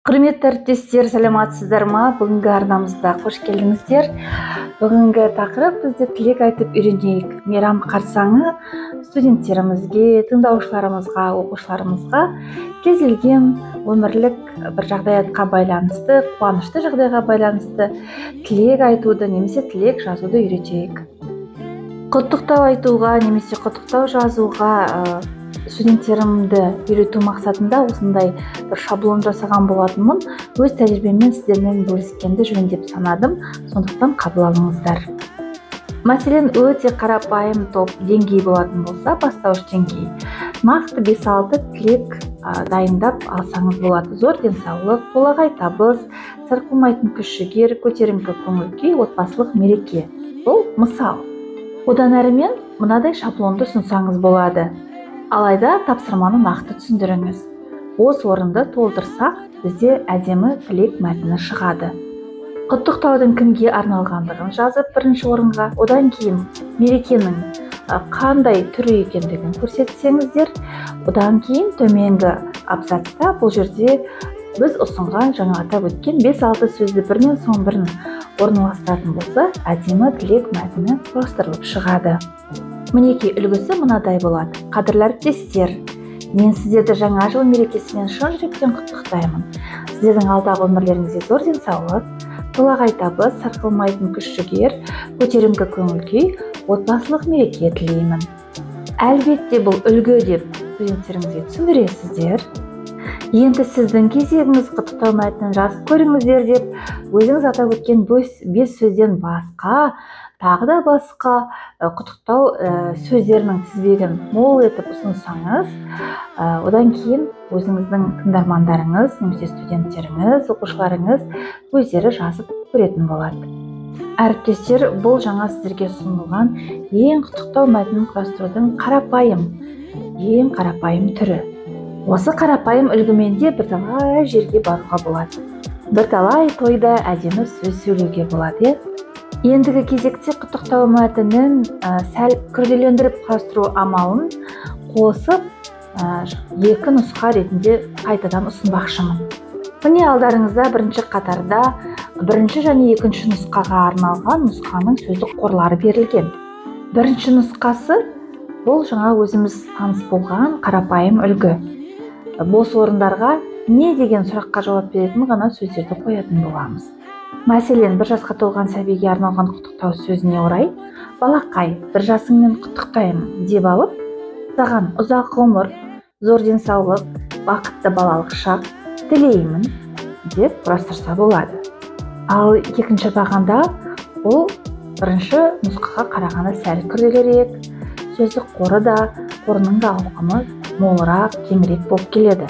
Құрметті әріптестер, саламатсыздар ма? Бүгінгі арнамызда қош келдіңіздер. Бүгінгі тақырып бізде тілек айтып үйренейік. Мейрам қарсаңы студенттерімізге, тыңдаушыларымызға, оқушыларымызға кез келген өмірлік бір жағдаятқа байланысты, қуанышты жағдайға байланысты тілек айтуды немесе тілек жазуды үйретейік. Құттықтау айтуға немесе құттықтау жазуға студенттерімді үйрету мақсатында осындай бір шаблон жасаған болатынмын. Өз тәжірибеммен сіздермен бөліскенді жөн деп санадым, сондықтан қабыл алыңыздар. Мәселен, өте қарапайым топ деңгей болатын болса, бастауыш деңгей. Нақты 5-6 тілек дайындап алсаңыз болады. Зор денсаулық, толағай табыс, сарқылмайтын күш-жігер, көтеріңкі көңіл-күй, отбасылық мереке. Бұл мысал. Одан әрімен мынадай шаблонды ұсынсаңыз болады. Алайда тапсырманы нақты түсіндіріңіз. Бос орынды толтырсақ, бізде әдемі тілек мәтіні шығады. Құттықтаудың кімге арналғандығын жазып бірінші орынға, одан кейін мерекенің қандай түрі екендігін көрсетсеңіздер, одан кейін төменгі абзацта бұл жерде біз ұсынған жаңа атап өткен 5-6 сөзді бірінен соң бірін орналастыратын болса, әдемі тілек мәтіні құрастырылып шығады. Мінекей үлгісі мынадай болады. Қадірлі әріптестер, мен сіздерді жаңа жыл мерекесімен шын жүректен құттықтаймын. Сіздердің алдағы өмірлеріңізде зор денсаулық, толағай табыс, сарқылмайтын күш-жігер, көтеріңкі көңіл-күй, отбасылық мереке тілеймін. Әлбетте бұл үлгі деп студенттеріңізге түсіндіресіздер. Енді сіздің кезегіңіз құттықтау мәтінін жазып көріңіздер деп өзіңіз атап өткен 5 сөзден басқа, тағы да басқа құттықтау сөздерінің тізбегін мол етіп ұсынсаңыз, одан кейін өзіңіздің тыңдармандарыңыз, немесе студенттеріңіз, оқушыларыңыз өздері жазып көретін болады. Әріптестер, бұл жаңа сіздерге ұсынылған ең құттықтау мәтінін құрастырудың ең қарапайым түрі. Осы қарапайым үлгімен де бірталай жерге баруға болады. Бірталай тойда әдемі сөз сөйлеуге болады. Ендігі кезекте құттықтау мәтінін сәл күрделендіріп құрастыру амалын қосып, 2 нұсқа ретінде қайтадан ұсынбақшымын. Міне алдарыңызда бірінші қатарда бірінші және екінші нұсқаға арналған нұсқаның сөздік қорлары берілген. Бірінші нұсқасы бұл жаңа өзіміз таныс болған қарапайым үлгі. Бос орындарға не деген сұраққа жауап беретін ғана сөздерді қоятын боламыз. Мәселен, 1 жасқа толған сәбиге арналған құттықтау сөзіне орай, балақай, 1 жасыңмен құттықтаймын деп алып, саған ұзақ ғұмыр, зор денсаулық, бақытты балалық шақ тілеймін деп құрастырса болады. Ал екінші бағанда бұл бірінші нұсқаға қарағанда сәл күрделірек, сөздік қорының да ауқымы молырақ, кеңірек болып келеді.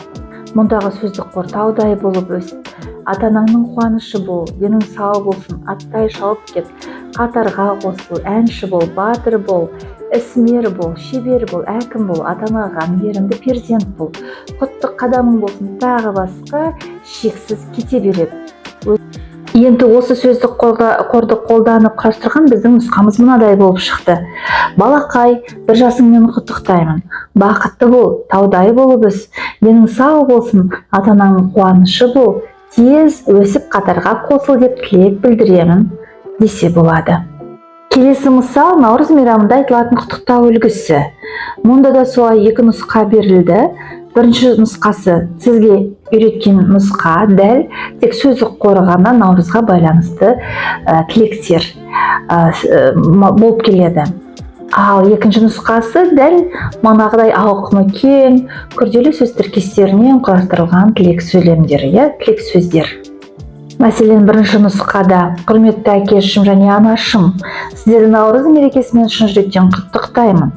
Мұндағы сөздік қор таудай болып өсіп, ата-анаңның қуанышы бол, денің сау болсын, аттай шауып кет, қатарға қосыл, әнші бол, батыр бол, ісмер бол, шебер бол, әкім бол, ата-анаға мейірімді перзент бол, құтты қадамың болсын, тағы басқа шексіз кете береді. Енді осы сөздік қорды қолданып құрастырған біздің нұсқамыз мынадай болып шықты. Балақай, 1 жасыңмен құттықтаймын. Бақытты бол, таудай болып өс, денің сау болсын, ата-ананың қуанышы бол, тез өсіп қатарға қосыл деп тілек білдіремін десе болады. Келесі мысал Наурыз мейрамында айтылатын құттықтау үлгісі. Мұнда да солай 2 нұсқа берілді. Бірінші нұсқасы сізге үйреткен нұсқа дәл тек сөздік қоры ғана Наурызға байланысты тілектер болып келеді. Ал екінші нұсқасы дәл манағыдай ауқымы кең, күрделі сөз тіркестерінен құрастырылған тілек сөздер. Мәселен, бірінші нұсқада құрметті әкешім және анашым, сіздерді Наурыз мерекесімен шын жүректен құттықтаймын.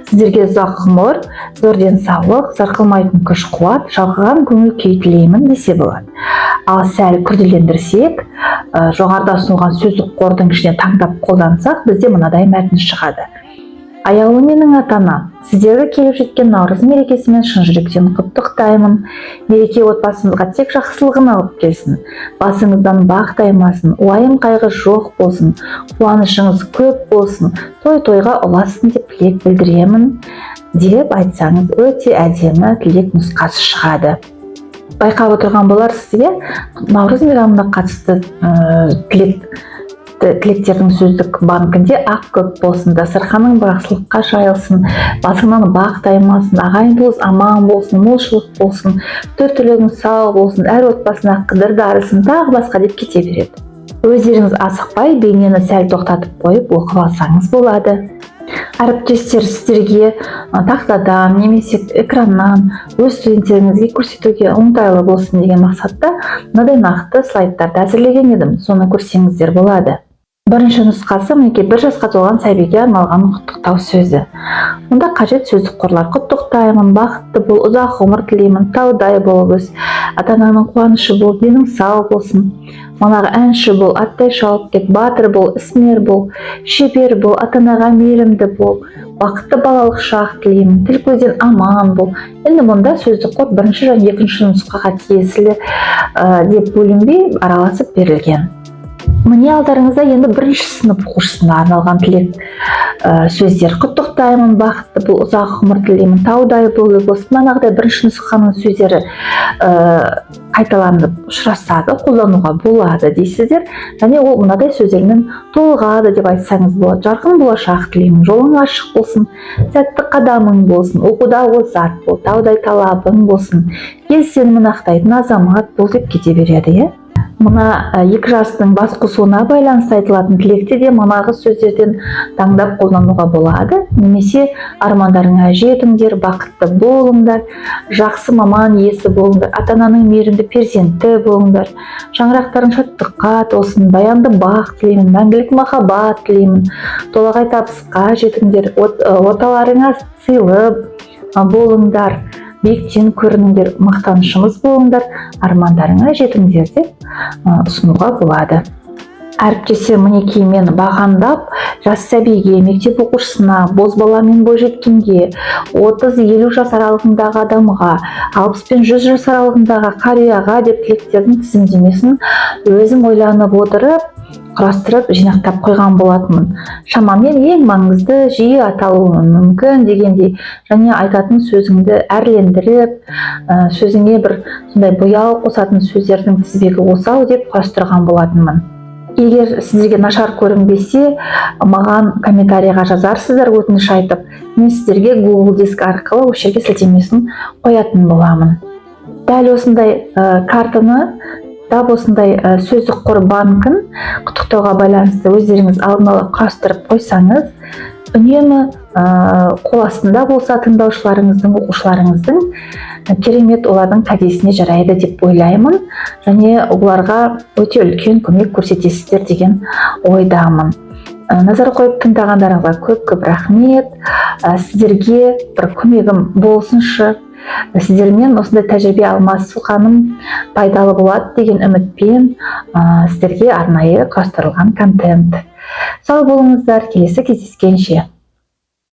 Сіздерге ұзақ ғұмыр, зор денсаулық, сарқылмайтын күш-қуат, шалқыған көңіл-күй тілеймін десе болады. Ал сәл күрделендірсек, жоғарыда ұсынылған сөздік қордың ішінен таңдап қолдансақ, бізде мынадай мәтін шығады. Аяулы менің ата-анам, сіздерді келіп жеткен Наурыз мерекесімен шын жүректен құттықтаймын. Мереке отбасымызға тек жақсылығын алып келсін. Басыңыздан бақ таймасын, уайым қайғы жоқ болсын, қуанышыңыз көп болсын, той-тойға ұласын деп тілек білдіремін деп айтсаңыз, өте әдемі тілек нұсқасы шығады. байқап отырған боларсыз, иә, наурыз мейрамына қатысты тілектердің сөздік банкінде ақ көк болсын, дастарханың бақсылыққа жайылсын, басыңнан бақ таймасын, ағайын туыс аман болсын, молшылық болсын, төрт түлігің сау болсын, әр отбасына қыдыр дарысын, тағы басқа деп кете береді. Өздеріңіз асықпай бейнені сәл тоқтатып қойып оқып алсаңыз болады. Әріптестер сіздерге тақтадан немесе экраннан өз студенттеріңізге көрсетуге оңтайлы болсын деген мақсатта мынадай нақты слайдтарды әзірлеген едім. Соны көрсеңіздер болады. Бірінші нұсқасы мінекей 1 жасқа толған сәбиге арналған құттықтау сөзі. Мұнда қажет сөздік қорлар: құттықтаймын, бақытты бол, ұзақ ғұмыр тілеймін, таудай болып өс, ата-ананың қуанышы бол, денің сау болсын, манағы әнші бол, аттай шауып кет, батыр бол, ісмер бол, шебер бол, ата-анаға мейірімді бол, бақытты балалық шақ тілеймін, тіл көзден аман бол. Енді мұнда сөздік қор бірінші және екінші нұсқаға тиесілі деп бөлінбей араласып берілген. Міне алдарыңызда енді 1-ші сынып оқушысына арналған тілек сөздер: құттықтаймын, бақытты бол, ұзақ ғұмыр тілеймін, таудай болып өс. Манағыдай 1-ші нұсқаның сөздері қайталанып ұшырасады, қолдануға болады дейсіздер. Және ол мынадай сөздермен толығады деп айтсаңыз болады: жарқын болашақ тілеймін, жолың ашық болсын, сәтті қадамың болсын, оқуда озат бол, таудай талабың болсын, ел сенімін ақтайтын азамат бол деп кете береді, иә. Мына 2 жастың бас қосуына байланысты айтылатын тілекте де манағы сөздерден таңдап қолдануға болады. Немесе армандарыңа жетіңдер, бақытты болыңдар, жақсы маман иесі болыңдар, ата-ананың мейірімді перзенті болыңдар, шаңырақтарың шаттыққа толсын, баянды бақ тілеймін, мәңгілік махаббат тілеймін, толағай табысқа жетіңдер, оталарыңа сыйлы болыңдар, биіктен көрініңдер, мақтанышымыз болыңдар, армандарыңа жетіңдер деп ұсынуға болады. Әріптестер мінекей мен бағандап жас сәбиге, мектеп оқушысына, бозбала мен бойжеткенге, 30-50 жас аралығындағы адамға, 60 пен 100 жас аралығындағы қарияға деп тілектердің тізімдемесін өзім ойланып отырып, құрастырып, жинақтап қойған болатынмын. Шамамен ең маңызды жиі аталуы мүмкін дегендей, және айтатын сөзіңді әрлендіріп, сөзіңе бір сондай бояу қосатын сөздердің тізбегі осау деп құрастырған болатынмын. Егер сіздерге нашар көрінбесе, маған комментарийға жазарсыздар өтініш айтып, мен сіздерге Google Диск арқылы осы жерге сілтемесін қоятын боламын. Дәл осындай картаны, дәл осындай сөздік қор банкін құттықтауға байланысты өздеріңіз алдын ала құрастырып қойсаңыз, үнемі қол астында болса тыңдаушыларыңыздың, оқушыларыңыздың керемет олардың кәдесіне жарайды деп ойлаймын, және оларға өте үлкен көмек көрсетесіздер деген ойдамын. Назар қойып тыңдағандарыңызға көп рахмет. Сіздерге бір көмегім болсыншы, сіздермен осындай тәжірибе алмасқаным пайдалы болады деген үмітпен сіздерге арнайы құрастырылған контент. Сау болыңыздар, келесі кездескенше.